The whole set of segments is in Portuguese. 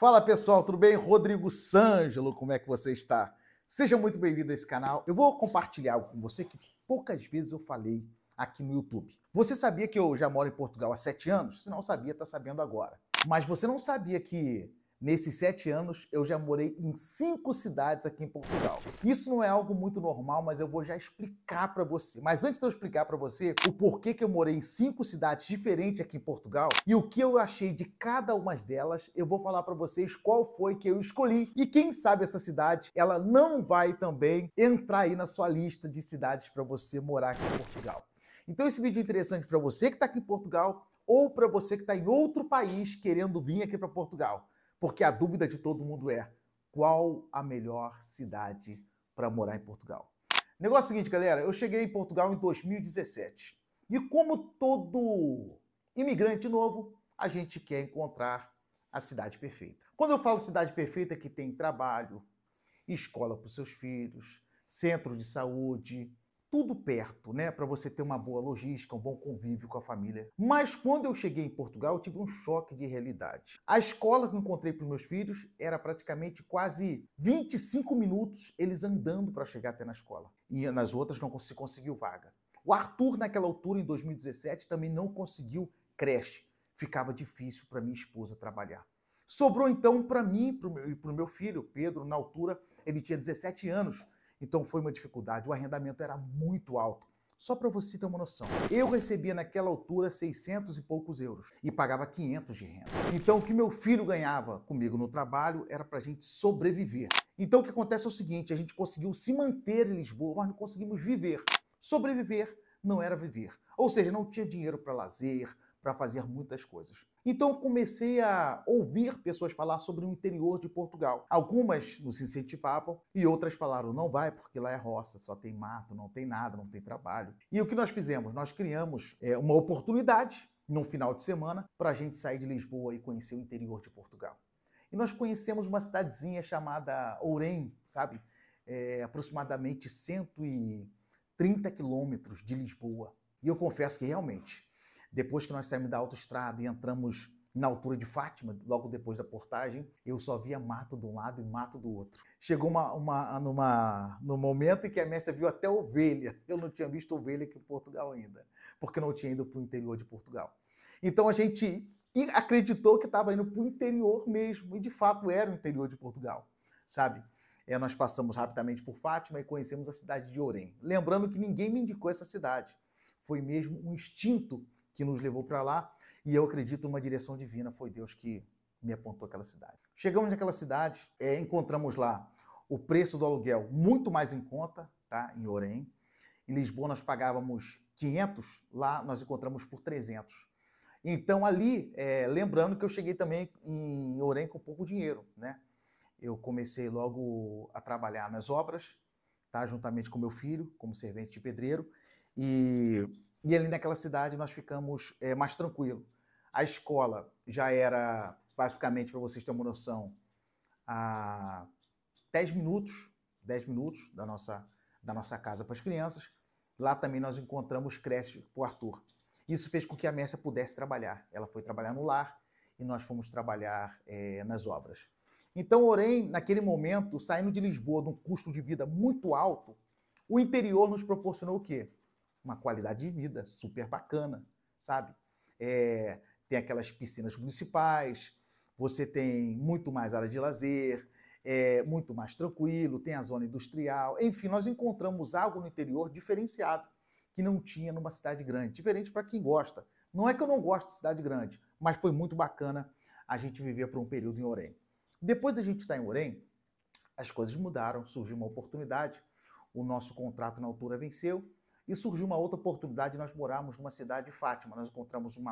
Fala pessoal, tudo bem? Rodrigo Sângelo, como é que você está? Seja muito bem-vindo a esse canal. Eu vou compartilhar algo com você que poucas vezes eu falei aqui no YouTube. Você sabia que eu já moro em Portugal há 7 anos? Se não sabia, está sabendo agora. Mas você não sabia que nesses 7 anos eu já morei em 5 cidades aqui em Portugal. Isso não é algo muito normal, mas eu vou já explicar para você. Mas antes de eu explicar para você o porquê que eu morei em 5 cidades diferentes aqui em Portugal e o que eu achei de cada uma delas, eu vou falar para vocês qual foi que eu escolhi. E quem sabe essa cidade, ela não vai também entrar aí na sua lista de cidades para você morar aqui em Portugal. Então esse vídeo é interessante para você que está aqui em Portugal ou para você que está em outro país querendo vir aqui para Portugal. Porque a dúvida de todo mundo é: qual a melhor cidade para morar em Portugal? Negócio seguinte, galera, eu cheguei em Portugal em 2017. E como todo imigrante novo, a gente quer encontrar a cidade perfeita. Quando eu falo cidade perfeita, é que tem trabalho, escola para os seus filhos, centro de saúde, tudo perto, né? Para você ter uma boa logística, um bom convívio com a família. Mas quando eu cheguei em Portugal, eu tive um choque de realidade. A escola que eu encontrei para os meus filhos era praticamente quase 25 minutos eles andando para chegar até na escola. E nas outras não se conseguiu vaga. O Arthur, naquela altura, em 2017, também não conseguiu creche. Ficava difícil para minha esposa trabalhar. Sobrou então para mim e para o meu filho, Pedro, na altura, ele tinha 17 anos. Então foi uma dificuldade, o arrendamento era muito alto. Só para você ter uma noção, eu recebia naquela altura 600 e poucos euros e pagava 500 de renda. Então o que meu filho ganhava comigo no trabalho era para a gente sobreviver. Então o que acontece é o seguinte, a gente conseguiu se manter em Lisboa, mas não conseguimos viver. Sobreviver não era viver. Ou seja, não tinha dinheiro para lazer, para fazer muitas coisas. Então comecei a ouvir pessoas falar sobre o interior de Portugal. Algumas nos incentivavam e outras falaram: não vai porque lá é roça, só tem mato, não tem nada, não tem trabalho. E o que nós fizemos? Nós criamos uma oportunidade num final de semana para a gente sair de Lisboa e conhecer o interior de Portugal. E nós conhecemos uma cidadezinha chamada Ourém, sabe? Aproximadamente 130 quilômetros de Lisboa. E eu confesso que realmente, depois que nós saímos da autoestrada e entramos na altura de Fátima, logo depois da portagem, eu só via mato de um lado e mato do outro. Chegou no momento em que a Messia viu até ovelha. Eu não tinha visto ovelha aqui em Portugal ainda, porque não tinha ido para o interior de Portugal. Então a gente acreditou que estava indo para o interior mesmo, e de fato era o interior de Portugal, sabe? Nós passamos rapidamente por Fátima e conhecemos a cidade de Ourém. Lembrando que ninguém me indicou essa cidade. Foi mesmo um instinto que nos levou para lá, e eu acredito numa direção divina, foi Deus que me apontou aquela cidade. Chegamos naquela cidade, encontramos lá o preço do aluguel muito mais em conta, tá? Em Ourém. Em Lisboa nós pagávamos 500, lá nós encontramos por 300. Então ali, lembrando que eu cheguei também em Ourém com pouco dinheiro, né? Eu comecei logo a trabalhar nas obras, tá? Juntamente com meu filho, como servente de pedreiro, e ali naquela cidade nós ficamos mais tranquilos. A escola já era, basicamente, para vocês terem uma noção, a 10 minutos da nossa casa para as crianças. Lá também nós encontramos creche para o Arthur. Isso fez com que a Mércia pudesse trabalhar. Ela foi trabalhar no lar e nós fomos trabalhar nas obras. Então, porém, naquele momento, saindo de Lisboa, de um custo de vida muito alto, o interior nos proporcionou o quê? Uma qualidade de vida super bacana, sabe? Tem aquelas piscinas municipais, você tem muito mais área de lazer, muito mais tranquilo, tem a zona industrial. Enfim, nós encontramos algo no interior diferenciado, que não tinha numa cidade grande. Diferente para quem gosta. Não é que eu não gosto de cidade grande, mas foi muito bacana a gente viver por um período em Ourém. Depois da gente estar em Ourém, as coisas mudaram, surgiu uma oportunidade, o nosso contrato na altura venceu, e surgiu uma outra oportunidade, nós moramos numa cidade de Fátima. Nós encontramos um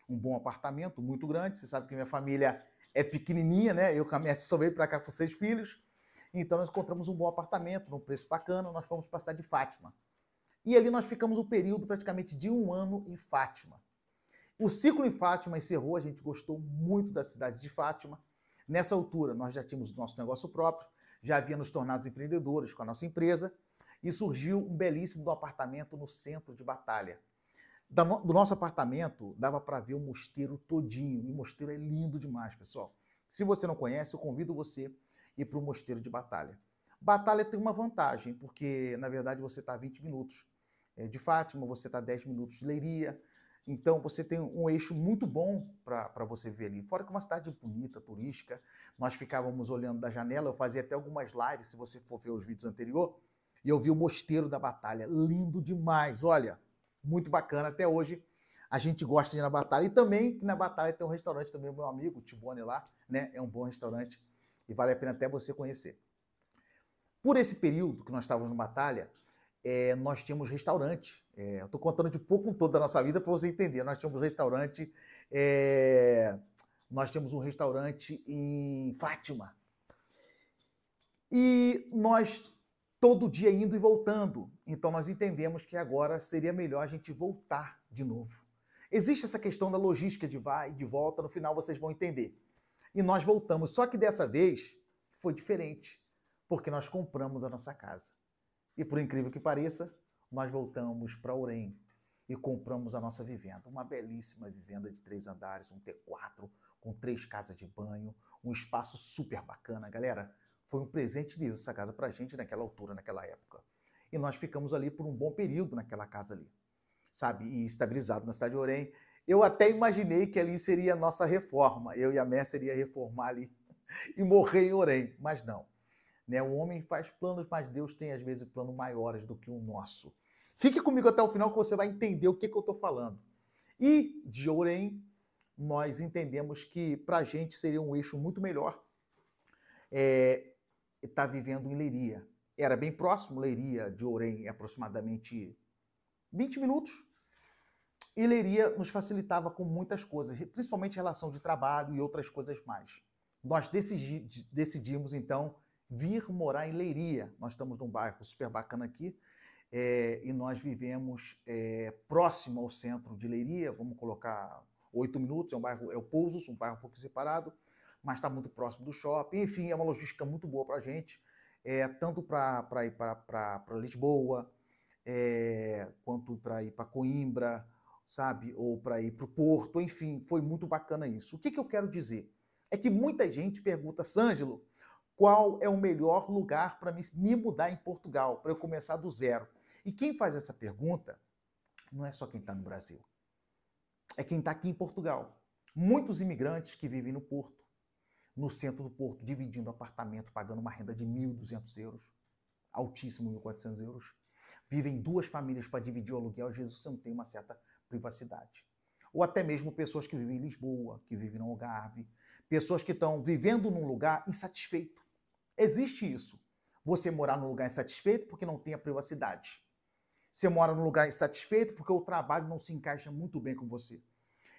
bom apartamento, muito grande. Você sabe que minha família é pequenininha, né? Eu com a Messi só veio para cá com 6 filhos. Então nós encontramos um bom apartamento, num preço bacana. Nós fomos para a cidade de Fátima. E ali nós ficamos um período praticamente de 1 ano em Fátima. O ciclo em Fátima encerrou, a gente gostou muito da cidade de Fátima. Nessa altura nós já tínhamos o nosso negócio próprio, já havíamos nos tornado empreendedores com a nossa empresa, e surgiu um belíssimo apartamento no centro de Batalha. Do nosso apartamento, dava para ver o mosteiro todinho. E o mosteiro é lindo demais, pessoal. Se você não conhece, eu convido você a ir para o Mosteiro de Batalha. Batalha tem uma vantagem, porque, na verdade, você está a 20 minutos de Fátima, você está a 10 minutos de Leiria, então você tem um eixo muito bom para você ver ali. Fora que é uma cidade bonita, turística, nós ficávamos olhando da janela, eu fazia até algumas lives, se você for ver os vídeos anteriores, e eu vi o Mosteiro da Batalha, lindo demais, olha, muito bacana, até hoje a gente gosta de ir na Batalha, e também na Batalha tem um restaurante também, meu amigo, o Tibone lá, né, é um bom restaurante, e vale a pena até você conhecer. Por esse período que nós estávamos na Batalha, nós tínhamos restaurante. Eu estou contando de pouco em todo da nossa vida para você entender. Nós tínhamos restaurante, nós tínhamos um restaurante em Fátima. E nós todo dia indo e voltando. Então nós entendemos que agora seria melhor a gente voltar de novo. Existe essa questão da logística de vai e de volta, no final vocês vão entender. E nós voltamos, só que dessa vez foi diferente, porque nós compramos a nossa casa. E por incrível que pareça, nós voltamos para Orem e compramos a nossa vivenda. Uma belíssima vivenda de 3 andares, um T4, com 3 casas de banho, um espaço super bacana. Galera, foi um presente de Deus essa casa para a gente naquela altura, naquela época. E nós ficamos ali por um bom período naquela casa ali, sabe? E estabilizado na cidade de Orem. Eu até imaginei que ali seria a nossa reforma. Eu e a Messi iria reformar ali e morrer em Orem, mas não. Né? O homem faz planos, mas Deus tem, às vezes, planos maiores do que o nosso. Fique comigo até o final que você vai entender o que eu estou falando. E de Orem, nós entendemos que para a gente seria um eixo muito melhor estar vivendo em Leiria. Era bem próximo, Leiria de Orem, aproximadamente 20 minutos. E Leiria nos facilitava com muitas coisas, principalmente em relação de trabalho e outras coisas mais. Nós decidimos, então, vir morar em Leiria. Nós estamos num bairro super bacana aqui e nós vivemos próximo ao centro de Leiria, vamos colocar 8 minutos, é um bairro, é o Pousos, um bairro um pouco separado, mas está muito próximo do shopping. Enfim, é uma logística muito boa para a gente, tanto para ir para Lisboa, quanto para ir para Coimbra, sabe? Ou para ir para o Porto, enfim, foi muito bacana isso. O que eu quero dizer? É que muita gente pergunta, Sângelo, qual é o melhor lugar para me mudar em Portugal, para eu começar do zero? E quem faz essa pergunta não é só quem está no Brasil, é quem está aqui em Portugal. Muitos imigrantes que vivem no Porto, no centro do Porto, dividindo apartamento, pagando uma renda de 1.200 euros, altíssimo, 1.400 euros, vivem 2 famílias para dividir o aluguel, às vezes você não tem uma certa privacidade. Ou até mesmo pessoas que vivem em Lisboa, que vivem no Algarve, pessoas que estão vivendo num lugar insatisfeito. Existe isso. Você morar num lugar insatisfeito porque não tem a privacidade. Você mora num lugar insatisfeito porque o trabalho não se encaixa muito bem com você.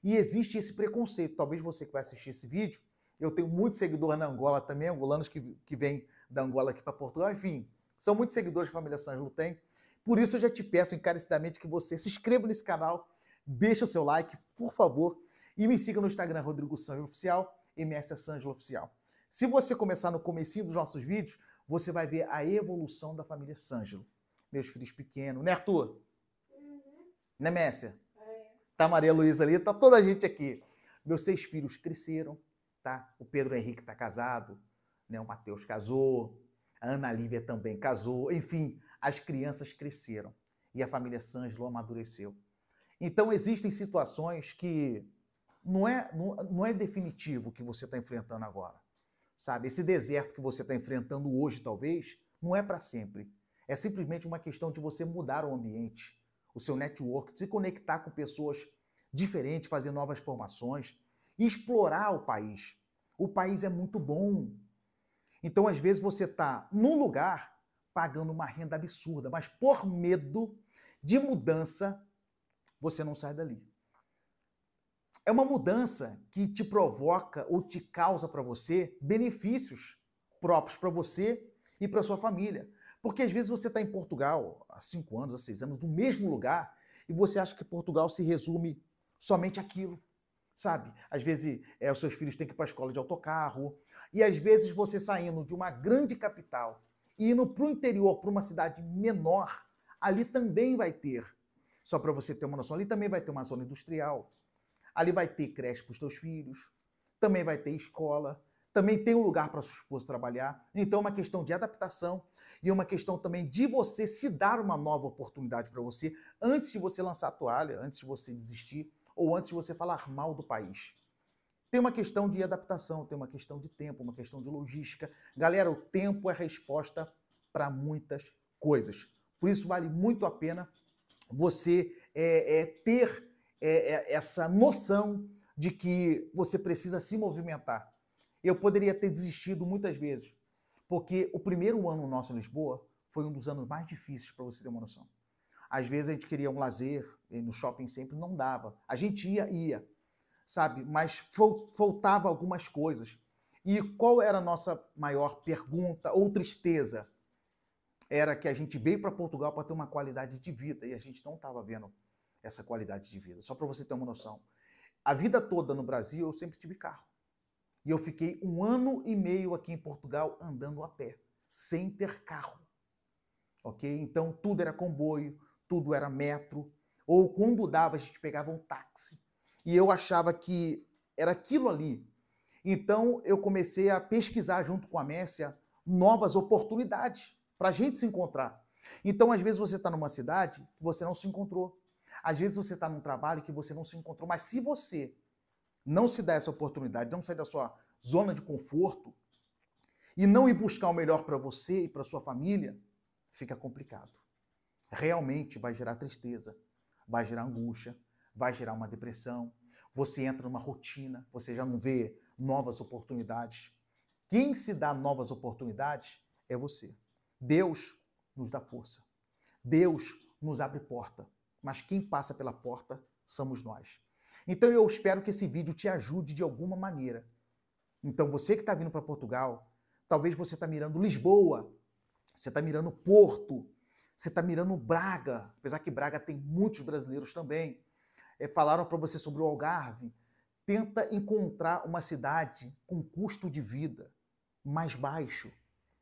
E existe esse preconceito. Talvez você que vai assistir esse vídeo, eu tenho muitos seguidores na Angola também, angolanos que vêm da Angola aqui para Portugal, enfim, são muitos seguidores que a família Sângelo tem. Por isso eu já te peço encarecidamente que você se inscreva nesse canal, deixa o seu like, por favor, e me siga no Instagram, Rodrigo Sângelo Oficial, MS Sângelo Oficial. Se você começar no comecinho dos nossos vídeos, você vai ver a evolução da família Sângelo. Meus filhos pequenos, né, Arthur? Né, Messia? Tá a Maria Luísa ali, tá toda a gente aqui. Meus 6 filhos cresceram, tá? O Pedro Henrique tá casado, né? O Matheus casou, a Ana Lívia também casou, enfim, as crianças cresceram e a família Sângelo amadureceu. Então existem situações que não é definitivo o que você está enfrentando agora, sabe? Esse deserto que você está enfrentando hoje, talvez, não é para sempre. É simplesmente uma questão de você mudar o ambiente, o seu network, se conectar com pessoas diferentes, fazer novas formações e explorar o país. O país é muito bom. Então, às vezes, você está num lugar pagando uma renda absurda, mas por medo de mudança, você não sai dali. É uma mudança que te provoca ou te causa para você benefícios próprios para você e para sua família. Porque às vezes você está em Portugal há 5 anos, há 6 anos, no mesmo lugar, e você acha que Portugal se resume somente àquilo, sabe? Às vezes os seus filhos têm que ir para a escola de autocarro, e às vezes você saindo de uma grande capital e indo para o interior, para uma cidade menor, ali também vai ter, só para você ter uma noção, ali também vai ter uma zona industrial, ali vai ter creche para os teus filhos, também vai ter escola, também tem um lugar para sua esposa trabalhar. Então é uma questão de adaptação e é uma questão também de você se dar uma nova oportunidade para você antes de você lançar a toalha, antes de você desistir ou antes de você falar mal do país. Tem uma questão de adaptação, tem uma questão de tempo, uma questão de logística. Galera, o tempo é a resposta para muitas coisas. Por isso vale muito a pena você ter essa noção de que você precisa se movimentar. Eu poderia ter desistido muitas vezes, porque o primeiro ano nosso em Lisboa foi um dos anos mais difíceis, para você ter uma noção. Às vezes a gente queria um lazer, e no shopping sempre não dava. A gente ia, sabe? Mas faltava algumas coisas. E qual era a nossa maior pergunta ou tristeza? Era que a gente veio para Portugal para ter uma qualidade de vida e a gente não estava vendo essa qualidade de vida. Só para você ter uma noção. A vida toda no Brasil eu sempre tive carro. E eu fiquei 1 ano e meio aqui em Portugal andando a pé, sem ter carro. Ok? Então tudo era comboio, tudo era metro, ou quando dava a gente pegava um táxi. E eu achava que era aquilo ali. Então eu comecei a pesquisar junto com a Mércia novas oportunidades para a gente se encontrar. Então, às vezes, você está numa cidade que você não se encontrou. Às vezes, você está num trabalho que você não se encontrou. Mas se você não se dá essa oportunidade, não sair da sua zona de conforto e não ir buscar o melhor para você e para sua família, fica complicado. Realmente vai gerar tristeza, vai gerar angústia, vai gerar uma depressão. Você entra numa rotina, você já não vê novas oportunidades. Quem se dá novas oportunidades é você. Deus nos dá força. Deus nos abre porta. Mas quem passa pela porta somos nós. Então eu espero que esse vídeo te ajude de alguma maneira. Então você que está vindo para Portugal, talvez você está mirando Lisboa, você está mirando Porto, você está mirando Braga, apesar que Braga tem muitos brasileiros também. Falaram para você sobre o Algarve. Tenta encontrar uma cidade com custo de vida mais baixo,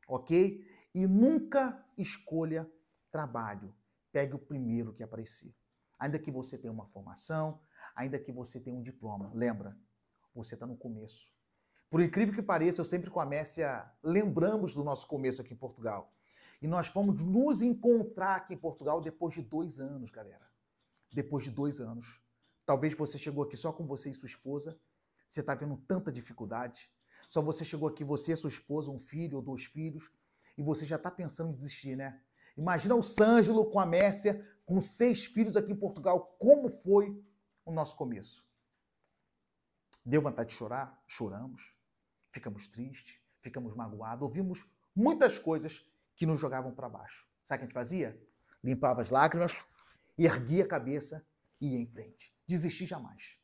ok? E nunca escolha trabalho. Pegue o primeiro que aparecer. Ainda que você tenha uma formação, ainda que você tenha um diploma. Lembra, você está no começo. Por incrível que pareça, eu sempre com a Mércia lembramos do nosso começo aqui em Portugal. E nós fomos nos encontrar aqui em Portugal depois de 2 anos, galera. Depois de 2 anos. Talvez você chegou aqui só com você e sua esposa. Você está vendo tanta dificuldade. Só você chegou aqui, você, sua esposa, um filho ou 2 filhos. E você já está pensando em desistir, né? Imagina o Sângelo com a Mércia, com 6 filhos aqui em Portugal. Como foi o nosso começo? Deu vontade de chorar? Choramos. Ficamos tristes, ficamos magoados. Ouvimos muitas coisas que nos jogavam para baixo. Sabe o que a gente fazia? Limpava as lágrimas, erguia a cabeça e ia em frente. Desistir jamais.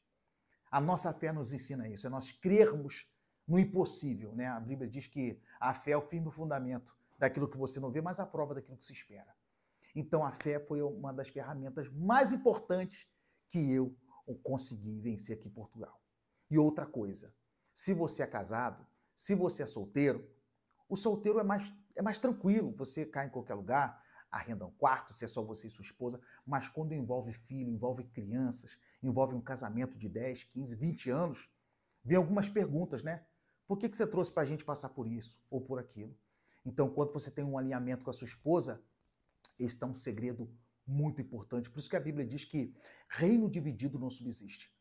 A nossa fé nos ensina isso. É nós crermos no impossível, né? A Bíblia diz que a fé é o firme fundamento daquilo que você não vê, mas a prova daquilo que se espera. Então a fé foi uma das ferramentas mais importantes que eu consegui vencer aqui em Portugal. E outra coisa, se você é casado, se você é solteiro, o solteiro é mais tranquilo, você cai em qualquer lugar, arrenda um quarto, se é só você e sua esposa, mas quando envolve filho, envolve crianças, envolve um casamento de 10, 15, 20 anos, vem algumas perguntas, né? Por que você trouxe para a gente passar por isso ou por aquilo? Então, quando você tem um alinhamento com a sua esposa, esse é um segredo muito importante. Por isso que a Bíblia diz que reino dividido não subsiste.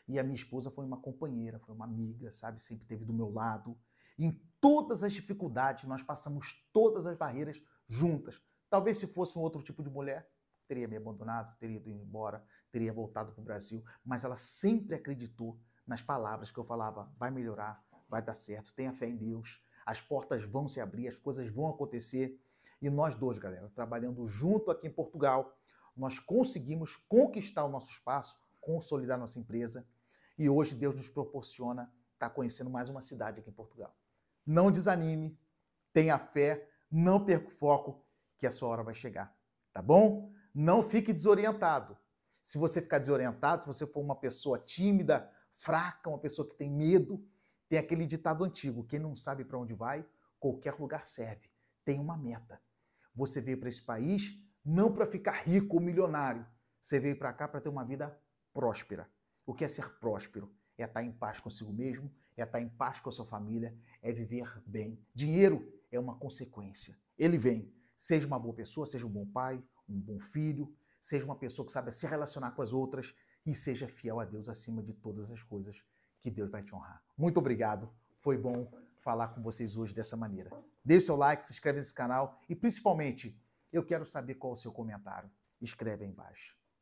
E a minha esposa foi uma companheira, foi uma amiga, sabe? Sempre esteve do meu lado. Em todas as dificuldades, nós passamos todas as barreiras juntas. Talvez se fosse um outro tipo de mulher, teria me abandonado, teria ido embora, teria voltado para o Brasil. Mas ela sempre acreditou nas palavras que eu falava, vai melhorar, vai dar certo, tenha fé em Deus, as portas vão se abrir, as coisas vão acontecer. E nós dois, galera, trabalhando junto aqui em Portugal, nós conseguimos conquistar o nosso espaço, consolidar nossa empresa. E hoje Deus nos proporciona estar conhecendo mais uma cidade aqui em Portugal. Não desanime, tenha fé, não perca o foco, que a sua hora vai chegar, tá bom? Não fique desorientado. Se você ficar desorientado, se você for uma pessoa tímida, fraca, uma pessoa que tem medo, tem aquele ditado antigo, quem não sabe para onde vai, qualquer lugar serve. Tem uma meta. Você veio para esse país não para ficar rico ou milionário. Você veio para cá para ter uma vida próspera. O que é ser próspero? É estar em paz consigo mesmo, é estar em paz com a sua família, é viver bem. Dinheiro é uma consequência. Ele vem. Seja uma boa pessoa, seja um bom pai, um bom filho, seja uma pessoa que sabe se relacionar com as outras e seja fiel a Deus acima de todas as coisas, que Deus vai te honrar. Muito obrigado. Foi bom falar com vocês hoje dessa maneira. Deixe seu like, se inscreve nesse canal e, principalmente, eu quero saber qual é o seu comentário. Escreve aí embaixo.